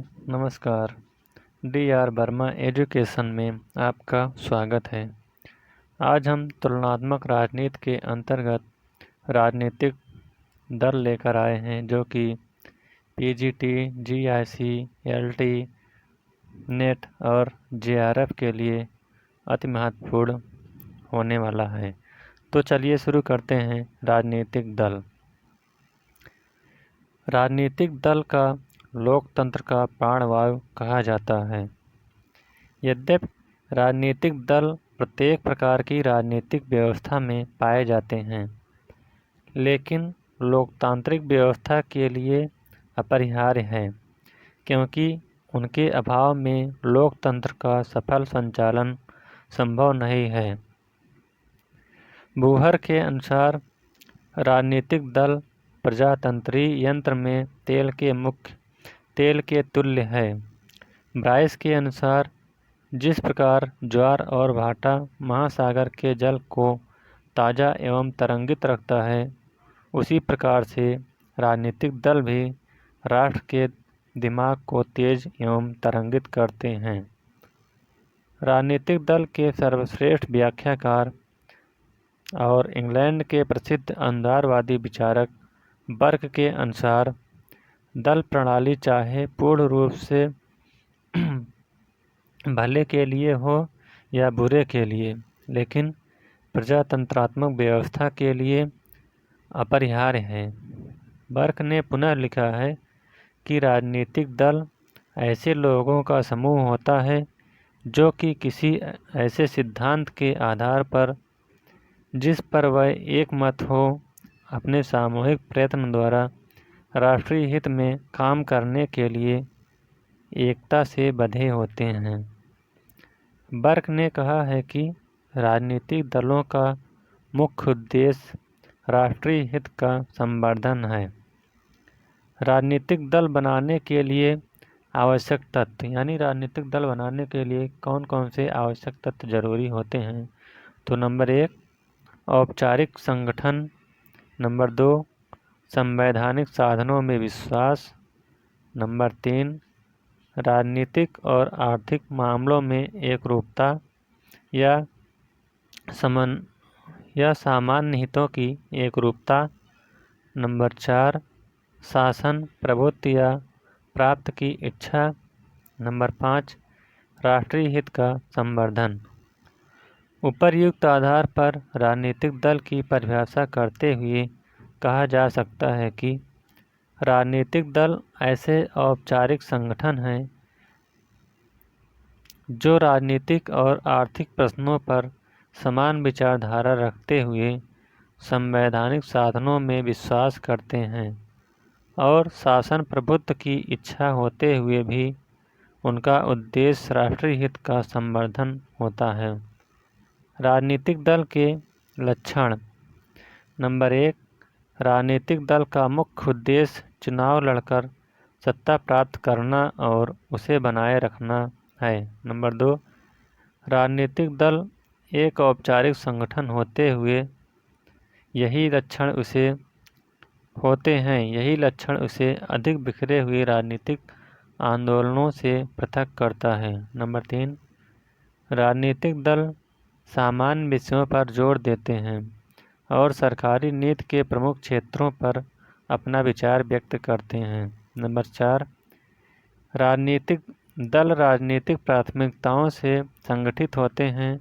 नमस्कार। DR. Verma education में आपका स्वागत है। आज हम तुलनात्मक राजनीति के अंतर्गत राजनीतिक दल लेकर आए हैं जो कि पीजीटी, जीआईसी, एलटी, नेट और जेआरएफ के लिए अति महत्वपूर्ण होने वाला है। तो चलिए शुरू करते हैं। राजनीतिक दल। राजनीतिक दल का लोकतंत्र का प्राणवायु कहा जाता है। यद्यपि राजनीतिक दल प्रत्येक प्रकार की राजनीतिक व्यवस्था में पाए जाते हैं, लेकिन लोकतांत्रिक व्यवस्था के लिए अपरिहार्य है, क्योंकि उनके अभाव में लोकतंत्र का सफल संचालन संभव नहीं है। बूहर के अनुसार राजनीतिक दल प्रजातंत्रीय यंत्र में तेल के तुल्य है। ब्राइस के अनुसार जिस प्रकार ज्वार और भाटा महासागर के जल को ताज़ा एवं तरंगित रखता है, उसी प्रकार से राजनीतिक दल भी राष्ट्र के दिमाग को तेज एवं तरंगित करते हैं। राजनीतिक दल के सर्वश्रेष्ठ व्याख्याकार और इंग्लैंड के प्रसिद्ध अंधारवादी विचारक बर्क के अनुसार दल प्रणाली चाहे पूर्ण रूप से भले के लिए हो या बुरे के लिए, लेकिन प्रजातंत्रात्मक व्यवस्था के लिए अपरिहार्य है। बर्क ने पुनः लिखा है कि राजनीतिक दल ऐसे लोगों का समूह होता है जो कि किसी ऐसे सिद्धांत के आधार पर जिस पर वह एक मत हो, अपने सामूहिक प्रयत्न द्वारा राष्ट्रीय हित में काम करने के लिए एकता से बंधे होते हैं। बर्क ने कहा है कि राजनीतिक दलों का मुख्य उद्देश्य राष्ट्रीय हित का संवर्धन है। राजनीतिक दल बनाने के लिए आवश्यक तत्व, यानी राजनीतिक दल बनाने के लिए कौन कौन से आवश्यक तत्व जरूरी होते हैं। तो नंबर 1, औपचारिक संगठन। नंबर 2, संवैधानिक साधनों में विश्वास। नंबर 3, राजनीतिक और आर्थिक मामलों में एकरूपता या सामान्य हितों की एकरूपता। नंबर 4, शासन प्रभुत्व या प्राप्त की इच्छा। नंबर 5, राष्ट्रीय हित का संवर्धन। उपर्युक्त आधार पर राजनीतिक दल की परिभाषा करते हुए कहा जा सकता है कि राजनीतिक दल ऐसे औपचारिक संगठन हैं जो राजनीतिक और आर्थिक प्रश्नों पर समान विचारधारा रखते हुए संवैधानिक साधनों में विश्वास करते हैं और शासन प्रभुत्व की इच्छा होते हुए भी उनका उद्देश्य राष्ट्रीय हित का संवर्धन होता है। राजनीतिक दल के लक्षण। नंबर 1, राजनीतिक दल का मुख्य उद्देश्य चुनाव लड़कर सत्ता प्राप्त करना और उसे बनाए रखना है। नंबर 2, राजनीतिक दल एक औपचारिक संगठन होते हुए यही लक्षण उसे अधिक बिखरे हुए राजनीतिक आंदोलनों से पृथक करता है। नंबर 3, राजनीतिक दल सामान्य विषयों पर जोर देते हैं और सरकारी नीति के प्रमुख क्षेत्रों पर अपना विचार व्यक्त करते हैं। नंबर 4, राजनीतिक दल राजनीतिक प्राथमिकताओं से संगठित होते हैं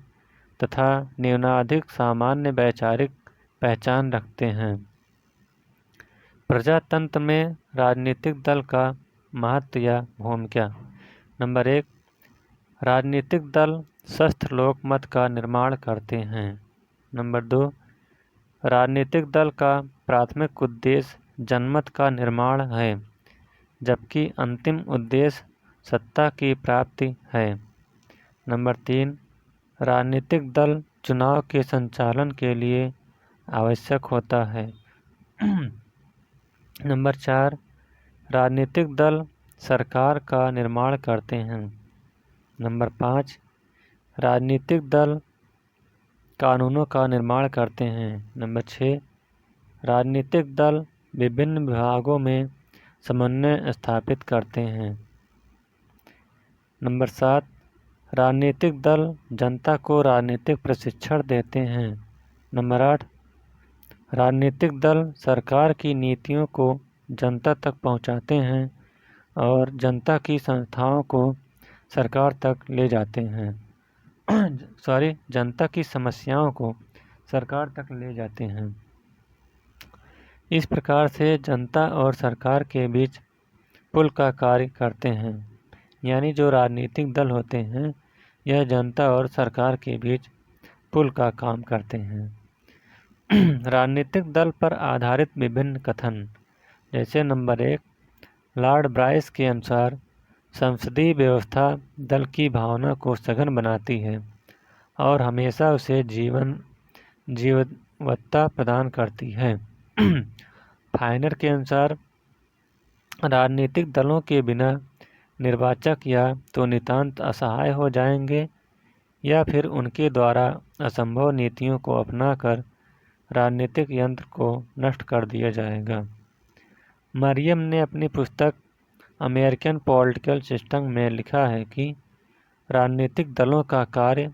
तथा न्यूनाधिक सामान्य वैचारिक पहचान रखते हैं। प्रजातंत्र में राजनीतिक दल का महत्व या भूमिका। नंबर 1, राजनीतिक दल स्वस्थ लोकमत का निर्माण करते हैं। नंबर 2, राजनीतिक दल का प्राथमिक उद्देश्य जनमत का निर्माण है, जबकि अंतिम उद्देश्य सत्ता की प्राप्ति है। नंबर 3, राजनीतिक दल चुनाव के संचालन के लिए आवश्यक होता है। नंबर 4, राजनीतिक दल सरकार का निर्माण करते हैं। नंबर 5, राजनीतिक दल कानूनों का निर्माण करते हैं। नंबर 6, राजनीतिक दल विभिन्न विभागों में समन्वय स्थापित करते हैं। नंबर 7, राजनीतिक दल जनता को राजनीतिक प्रशिक्षण देते हैं। नंबर 8, राजनीतिक दल सरकार की नीतियों को जनता तक पहुंचाते हैं और जनता की संस्थाओं को सरकार तक ले जाते हैं। जनता की समस्याओं को सरकार तक ले जाते हैं। इस प्रकार से जनता और सरकार के बीच पुल का कार्य करते हैं। यानी जो राजनीतिक दल होते हैं यह जनता और सरकार के बीच पुल का काम करते हैं। राजनीतिक दल पर आधारित विभिन्न कथन, जैसे नंबर 1, लॉर्ड ब्राइस के अनुसार संसदीय व्यवस्था दल की भावना को सघन बनाती है और हमेशा उसे जीवंतता प्रदान करती है। फाइनर के अनुसार राजनीतिक दलों के बिना निर्वाचक या तो नितांत असहाय हो जाएंगे या फिर उनके द्वारा असंभव नीतियों को अपनाकर राजनीतिक यंत्र को नष्ट कर दिया जाएगा। मरियम ने अपनी पुस्तक अमेरिकन पॉलिटिकल सिस्टम में लिखा है कि राजनीतिक दलों का कार्य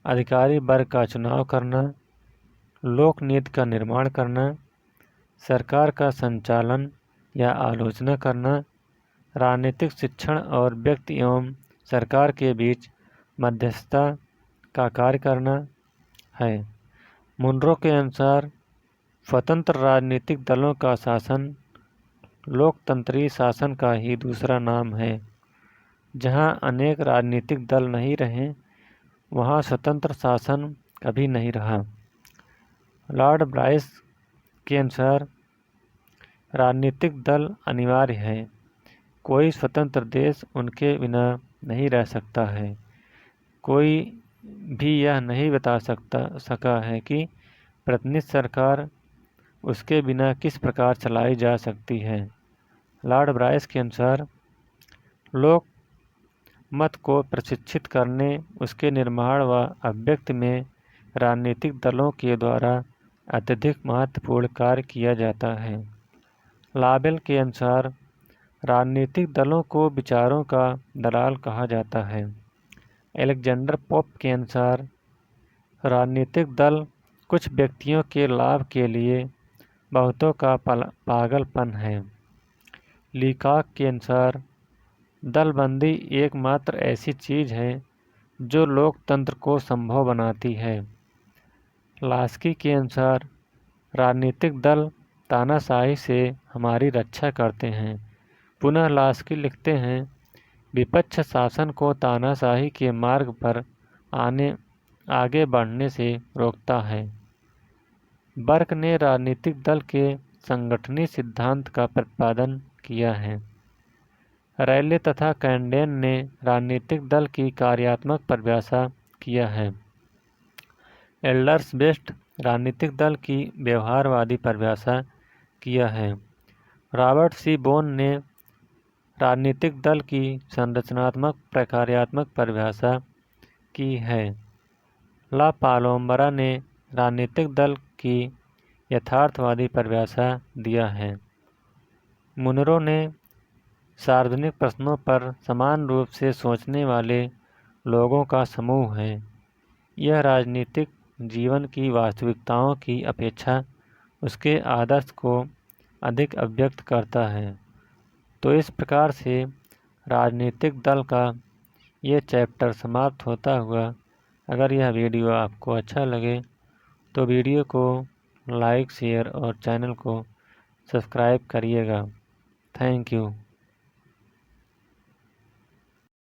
अधिकारी वर्ग का चुनाव करना, लोक नीति का निर्माण करना, सरकार का संचालन या आलोचना करना, राजनीतिक शिक्षण और व्यक्ति एवं सरकार के बीच मध्यस्थता का कार्य करना है। मुनरो के अनुसार स्वतंत्र राजनीतिक दलों का शासन लोकतंत्री शासन का ही दूसरा नाम है। जहां अनेक राजनीतिक दल नहीं रहे वहां स्वतंत्र शासन कभी नहीं रहा। लॉर्ड ब्राइस के अनुसार राजनीतिक दल अनिवार्य है। कोई स्वतंत्र देश उनके बिना नहीं रह सकता है। कोई भी यह नहीं बता सका है कि प्रतिनिधि सरकार उसके बिना किस प्रकार चलाई जा सकती है। लॉर्ड ब्राइस के अनुसार लोक मत को प्रशिक्षित करने, उसके निर्माण व अभिव्यक्ति में राजनीतिक दलों के द्वारा अत्यधिक महत्वपूर्ण कार्य किया जाता है। लाबेल के अनुसार राजनीतिक दलों को विचारों का दलाल कहा जाता है। अलेक्जेंडर पोप के अनुसार राजनीतिक दल कुछ व्यक्तियों के लाभ के लिए बहुतों का पागलपन है। लीकॉक के अनुसार दलबंदी एकमात्र ऐसी चीज है जो लोकतंत्र को संभव बनाती है। लास्की के अनुसार राजनीतिक दल तानाशाही से हमारी रक्षा करते हैं। पुनः लास्की लिखते हैं, विपक्ष शासन को तानाशाही के मार्ग पर आगे बढ़ने से रोकता है। बर्क ने राजनीतिक दल के संगठनीय सिद्धांत का प्रतिपादन किया है। रैले तथा कैंडेन ने राजनीतिक दल की कार्यात्मक परिभाषा किया है। एल्डर्स बेस्ट राजनीतिक दल की व्यवहारवादी परिभाषा किया है। रॉबर्ट सी बोन ने राजनीतिक दल की संरचनात्मक प्रकार्यात्मक परिभाषा की है। ला पालोम्बरा ने राजनीतिक दल की यथार्थवादी परिभाषा दिया है। मुनरो ने सार्वजनिक प्रश्नों पर समान रूप से सोचने वाले लोगों का समूह है। यह राजनीतिक जीवन की वास्तविकताओं की अपेक्षा उसके आदर्श को अधिक अभिव्यक्त करता है। तो इस प्रकार से राजनीतिक दल का ये चैप्टर समाप्त होता हुआ। अगर यह वीडियो आपको अच्छा लगे तो वीडियो को लाइक, शेयर और चैनल को सब्सक्राइब करिएगा। Thank you.